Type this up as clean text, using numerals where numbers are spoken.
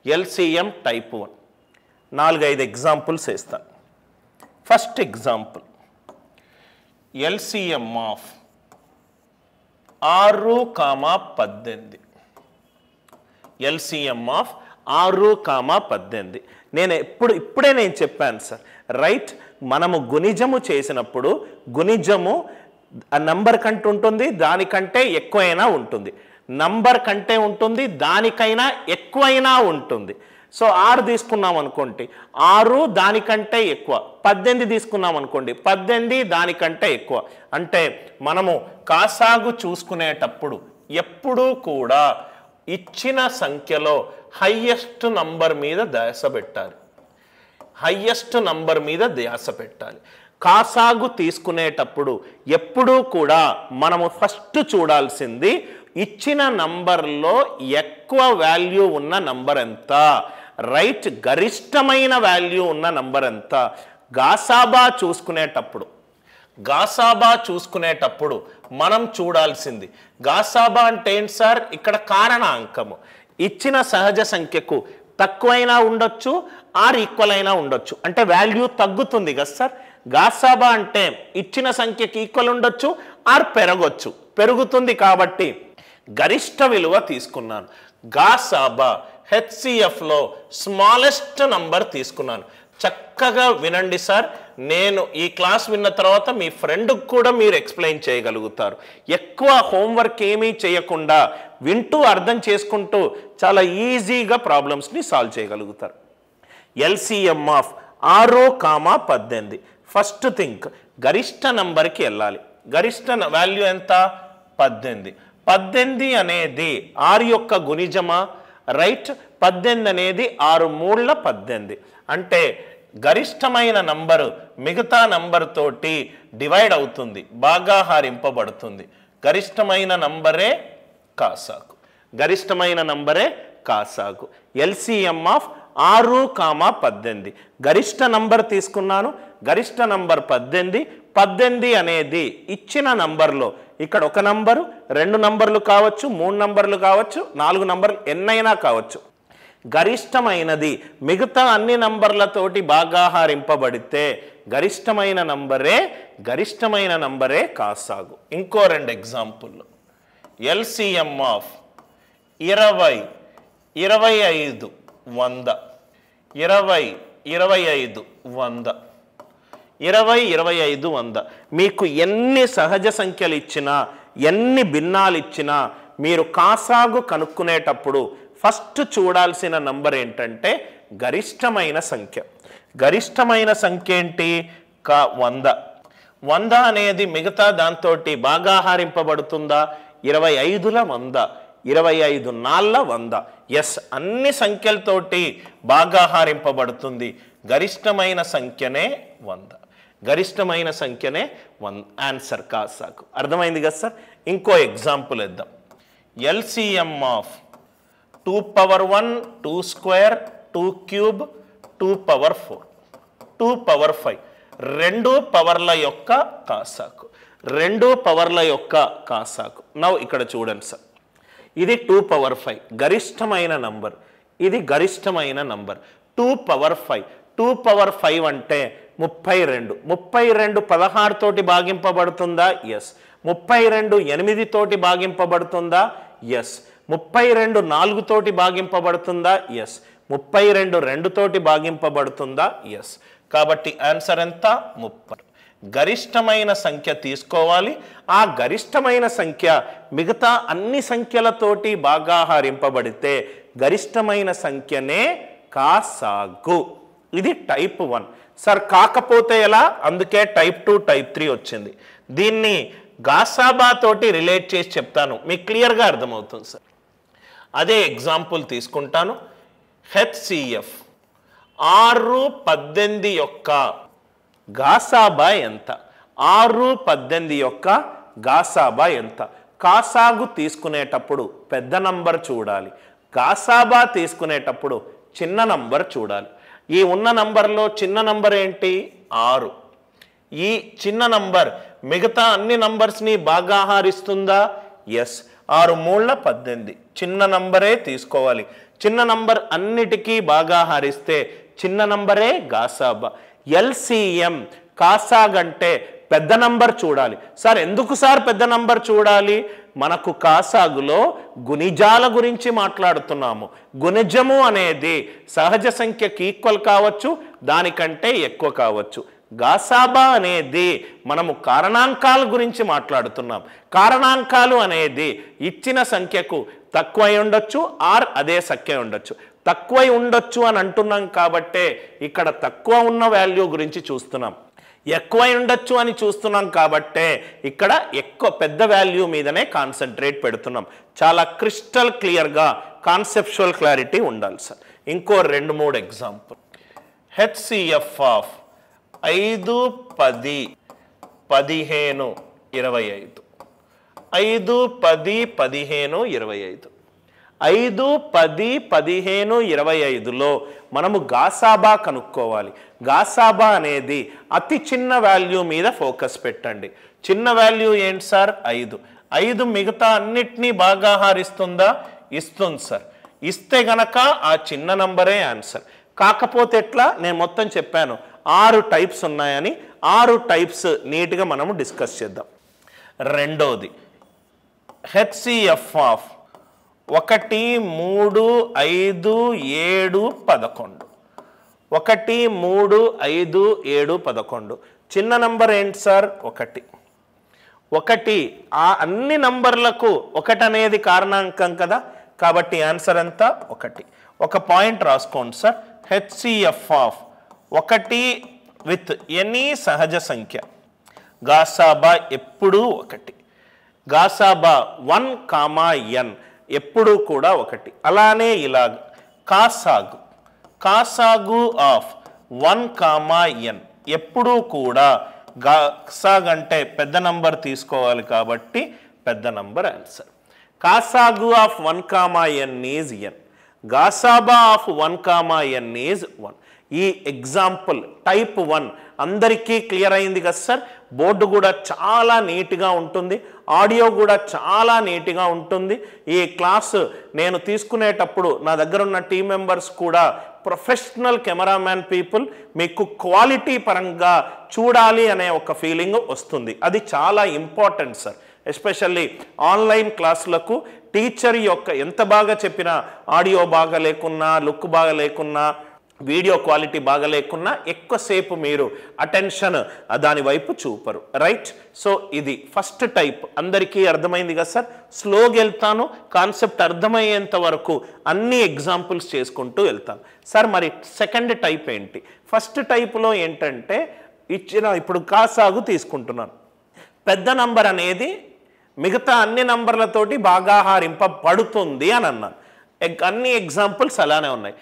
LCM type 1. 4-5 examples వేస్తాను. First example, LCM of 6,18. LCM of 6,18. ఇప్పుడే నేను చెప్పాను సార్, రైట్? మనము గుణిజము చేసినప్పుడు గుణిజము ఆ నంబర్ కంటే ఉంటుంది, దానికంటే ఎక్కువైనా ఉంటుంది. నంబర్ కంటే ఉంటుంది, దానికైనా ఎక్కువైనా ఉంటుంది. సో 6 తీసుకున్నాం అనుకోండి, 6 దానికంటే ఎక్కువ. 18 తీసుకున్నాం అనుకోండి, 18 దానికంటే ఎక్కువ. అంటే మనము కాసాగు చూసుకునేటప్పుడు ఎప్పుడూ కూడా ఇచ్చిన సంఖ్యలో హైయెస్ట్ నంబర్ మీద ధ్యాస పెట్టాలి. హైయెస్ట్ నంబర్ మీద ధ్యాస పెట్టాలి. కాసాగు తీసుకునేటప్పుడు ఎప్పుడూ కూడా మనము ఫస్ట్ చూడాల్సింది ఇచ్చిన నంబర్లో ఎక్కువ వాల్యూ ఉన్న నంబర్ ఎంత, రైట్? గరిష్టమైన వాల్యూ ఉన్న నంబర్ ఎంత. గాసాబా చూసుకునేటప్పుడు మనం చూడాల్సింది, గాసాబా అంటే ఏంటి సార్? ఇక్కడ కారణాంకము. ఇచ్చిన సహజ సంఖ్యకు తక్కువైనా ఉండొచ్చు, ఆర్ ఈక్వల్ అయినా ఉండొచ్చు. అంటే వాల్యూ తగ్గుతుంది కదా సార్. గాసాబా అంటే ఇచ్చిన సంఖ్యకి ఈక్వల్ ఉండొచ్చు, ఆర్ పెరుగుతుంది. కాబట్టి గరిష్ట విలువ తీసుకున్నాను. గాసాబా HCFలో స్మాలెస్ట్ నంబర్ తీసుకున్నాను. చక్కగా వినండి సార్. నేను ఈ క్లాస్ విన్న తర్వాత మీ ఫ్రెండ్కి కూడా మీరు ఎక్స్ప్లెయిన్ చేయగలుగుతారు. ఎక్కువ హోంవర్క్ ఏమీ చేయకుండా వింటూ అర్థం చేసుకుంటూ చాలా ఈజీగా ప్రాబ్లమ్స్ని సాల్వ్ చేయగలుగుతారు. LCM of 6,18. ఫస్ట్ థింక్, గరిష్ట నంబర్కి వెళ్ళాలి. గరిష్ట వాల్యూ ఎంత? 18. 18 అనేది 6 యొక్క గుణిజమా, రైట్? 18 అనేది 6 3 18. అంటే గరిష్టమైన నంబరు మిగతా నంబర్ తోటి డివైడ్ అవుతుంది, భాగాహారింపబడుతుంది. గరిష్టమైన నంబరే కాసాగు. LCM of 6,18. గరిష్ట నంబర్ తీసుకున్నాను. గరిష్ట నంబర్ 18. 18 అనేది ఇచ్చిన నంబర్లో, ఇక్కడ ఒక నంబరు, 2 నంబర్లు కావచ్చు, 3 నంబర్లు కావచ్చు, 4 నంబర్లు, ఎన్నైనా కావచ్చు. గరిష్టమైనది మిగతా అన్ని నంబర్లతోటి భాగాహారింపబడితే గరిష్టమైన నంబరే కాసాగు. ఇంకో 2 ఎగ్జాంపుల్. LCM of 20, 25, 100. 20, 25, 100. 20, 25, 100. మీకు ఎన్ని సహజ సంఖ్యలు ఇచ్చినా, ఎన్ని భిన్నాలు ఇచ్చినా, మీరు కాసాగు కనుక్కునేటప్పుడు ఫస్ట్ చూడాల్సిన నంబర్ ఏంటంటే గరిష్టమైన సంఖ్య. గరిష్టమైన సంఖ్య ఏంటి? 100. 100 అనేది మిగతా దాంతో భాగాహారింపబడుతుందా? 25ల 100, 25 4 100. ఎస్, అన్ని సంఖ్యలతోటి భాగాహారింపబడుతుంది. గరిష్టమైన సంఖ్యనే 100. ఆన్సర్ కాసాగు. అర్థమైంది కదా సార్? ఇంకో ఎగ్జాంపుల్ ఇద్దాం. LCM of 2 power 1, 2 square, 2 cube, 2 power 4, 2 power 5. 2 పవర్ల యొక్క కాసాగు. నౌ ఇక్కడ చూడండి సార్, ఇది 2 power 5 గరిష్టమైన నంబర్, ఇది గరిష్టమైన నంబర్. 2 power 5. 2 power 5 అంటే 32. 32 16 తోటి భాగింపబడుతుందా? ఎస్. 32 8 తోటి భాగింపబడుతుందా? ఎస్. 32 4 తోటి భాగింపబడుతుందా? ఎస్. 32 2 తోటి భాగింపబడుతుందా? ఎస్. కాబట్టి ఆన్సర్ ఎంత? 30. గరిష్టమైన సంఖ్య తీసుకోవాలి. ఆ గరిష్టమైన సంఖ్య మిగతా అన్ని సంఖ్యలతోటి భాగాహారింపబడితే గరిష్టమైన సంఖ్యనే కాసాగు. ఇది టైప్ 1 సార్. కాకపోతే ఎలా? అందుకే టైప్ 2, టైప్ 3 వచ్చింది. దీన్ని గాసాబా తోటి రిలేట్ చేసి చెప్తాను, మీకు క్లియర్గా అర్థమవుతుంది సార్. అదే ఎగ్జాంపుల్ తీసుకుంటాను. HCF 618 యొక్క గాసాబా ఎంత? 618 యొక్క గాసాబా ఎంత? కాసాగు తీసుకునేటప్పుడు పెద్ద నంబర్ చూడాలి, గాసాబా తీసుకునేటప్పుడు చిన్న నంబర్ చూడాలి. ఈ ఉన్న నంబర్లో చిన్న నంబర్ ఏంటి? 6. ఈ చిన్న నంబర్ మిగతా అన్ని నంబర్స్ని భాగాహారిస్తుందా? ఎస్. 6 మూళ్ళ 18 చిన్న నంబరే తీసుకోవాలి. చిన్న నంబర్ అన్నిటికీ బాగా హారిస్తే చిన్న నంబరే గాసాబా. ఎల్సిఎం కాసాగ్ అంటే పెద్ద నంబర్ చూడాలి. సార్ ఎందుకు సార్ పెద్ద నంబర్ చూడాలి? మనకు కాసాగులో గుణిజాల గురించి మాట్లాడుతున్నాము. గుణిజము అనేది సహజ సంఖ్యకి ఈక్వల్ కావచ్చు, దానికంటే ఎక్కువ కావచ్చు. గాసాబా అనేది మనము కారణాంకాల గురించి మాట్లాడుతున్నాం. కారణాంకాలు అనేది ఇచ్చిన సంఖ్యకు తక్కువై ఉండొచ్చు ఆర్ అదే సంఖ్య ఉండొచ్చు. తక్కువై ఉండొచ్చు అని అంటున్నాం కాబట్టే ఇక్కడ తక్కువ ఉన్న వాల్యూ గురించి చూస్తున్నాం. ఎక్కువై ఉండొచ్చు అని చూస్తున్నాం కాబట్టే ఇక్కడ ఎక్కువ పెద్ద వాల్యూ మీదనే కాన్సన్ట్రేట్ పెడుతున్నాం. చాలా క్రిస్టల్ క్లియర్గా కాన్సెప్చువల్ క్లారిటీ ఉండాలి సార్. ఇంకో 2-3 ఎగ్జాంపుల్. HCF of 5, 10, 15, 25. 5, 10, 15, 25. 5, 10, 15, 25లో మనము గాసాబా కనుక్కోవాలి. గాసాబా అనేది అతి చిన్న వాల్యూ మీద ఫోకస్ పెట్టండి. చిన్న వాల్యూ ఏంటి సార్? 5. 5 మిగతా అన్నిటినీ బాగా హారిస్తుందా? ఇస్తుంది సార్. ఇస్తే గనక ఆ చిన్న నంబరే ఆన్సర్. కాకపోతే ఎట్లా? నేను మొత్తం చెప్పాను 6 టైప్స్ ఉన్నాయని. 6 టైప్స్ నీట్గా మనము డిస్కస్ చేద్దాం. రెండోది హెచ్సిఎఫ్ ఆఫ్ 1, 3, 5, 7, 11. 1, 3, 5, 7, 11. చిన్న నంబర్ ఏంటి సార్? 1. 1 ఆ అన్ని నంబర్లకు 1 అనేది కారణాంకం కదా, కాబట్టి ఆన్సర్ అంతా 1. ఒక పాయింట్ రాసుకోండి sir. HCF of 1 with any సహజ సంఖ్య. గాసాబా ఎప్పుడూ 1. గాసాబా 1, n ఎప్పుడూ కూడా 1. అలానే ఇలాగ కాసాగు. కాసాగు ఆఫ్ 1, n ఎప్పుడూ కూడా గాసాగ్ అంటే పెద్ద నంబర్ తీసుకోవాలి కాబట్టి పెద్ద నంబర్ ఆన్సర్. కాసాగు ఆఫ్ 1, n ఈజ్ n. గాసాబా ఆఫ్ 1, n ఈజ్ 1. ఈ ఎగ్జాంపుల్ టైప్ 1 అందరికీ క్లియర్ అయింది కదా సార్. బోర్డు కూడా చాలా నీట్గా ఉంటుంది, ఆడియో కూడా చాలా నీట్గా ఉంటుంది. ఈ క్లాసు నేను తీసుకునేటప్పుడు నా దగ్గర ఉన్న టీం మెంబర్స్ కూడా ప్రొఫెషనల్ కెమెరామ్యాన్ పీపుల్. మీకు క్వాలిటీ పరంగా చూడాలి అనే ఒక ఫీలింగ్ వస్తుంది. అది చాలా ఇంపార్టెంట్ సార్. ఎస్పెషల్లీ ఆన్లైన్ క్లాసులకు టీచర్ యొక్క ఎంత బాగా చెప్పినా ఆడియో బాగా లేకున్నా, లుక్ బాగా లేకున్నా, వీడియో క్వాలిటీ బాగా లేకున్నా ఎక్కువసేపు మీరు అటెన్షన్ దాని వైపు చూపరు. రైట్? సో ఇది ఫస్ట్ టైప్. అందరికీ అర్థమైంది కదా సార్. స్లోగా వెళ్తాను, కాన్సెప్ట్ అర్థమయ్యేంత వరకు అన్ని ఎగ్జాంపుల్స్ చేసుకుంటూ వెళ్తాను సార్. మరి సెకండ్ టైప్ ఏంటి? ఫస్ట్ టైప్లో ఏంటంటే ఇప్పుడు కాసాగు తీసుకుంటున్నాను. పెద్ద నంబర్ అనేది మిగతా అన్ని నంబర్లతోటి బాగా హారింపబడుతుంది అని అన్నాను. అన్ని ఎగ్జాంపుల్స్ అలానే ఉన్నాయి.